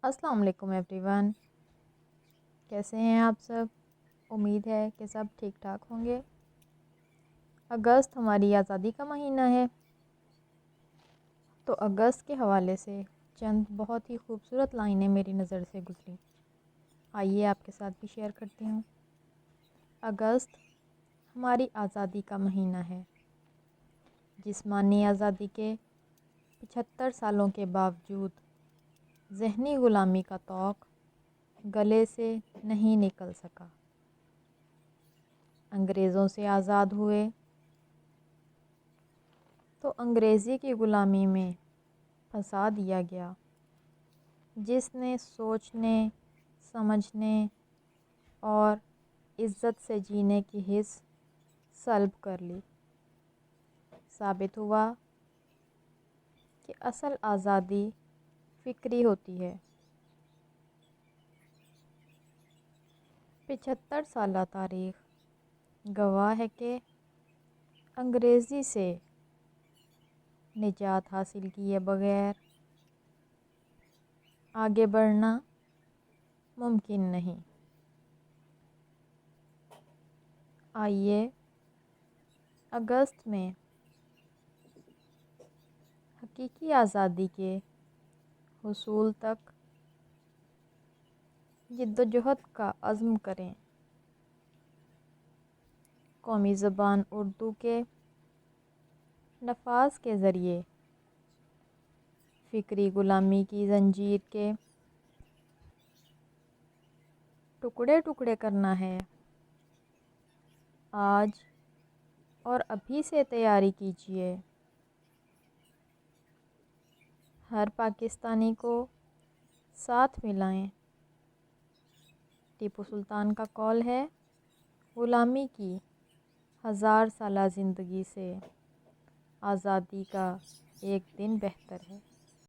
السلام علیکم every one, کیسے ہیں آپ سب؟ امید ہے کہ سب ٹھیک ٹھاک ہوں گے۔ اگست ہماری آزادی کا مہینہ ہے، تو اگست کے حوالے سے چند بہت ہی خوبصورت لائنیں میری نظر سے گزری، آئیے آپ کے ساتھ بھی شیئر کرتی ہوں۔ اگست ہماری آزادی کا مہینہ ہے۔ جسمانی آزادی کے 75 سالوں کے باوجود ذہنی غلامی کا طوق گلے سے نہیں نکل سکا۔ انگریزوں سے آزاد ہوئے تو انگریزی کی غلامی میں پھنسا دیا گیا، جس نے سوچنے، سمجھنے اور عزت سے جینے کی حس سلب کر لی۔ ثابت ہوا کہ اصل آزادی فکری ہوتی ہے۔ 75 سالہ تاریخ گواہ ہے کہ انگریزی سے نجات حاصل کیے بغیر آگے بڑھنا ممکن نہیں۔ آئیے اگست میں حقیقی آزادی کے حصول تک جدوجہد کا عزم کریں۔ قومی زبان اردو کے نفاذ کے ذریعے فکری غلامی کی زنجیر کے ٹکڑے ٹکڑے کرنا ہے۔ آج اور ابھی سے تیاری کیجیے۔ ہر پاکستانی کو ساتھ ملائیں۔ ٹیپو سلطان کا قول ہے، غلامی کی 1000 سالہ زندگی سے آزادی کا ایک دن بہتر ہے۔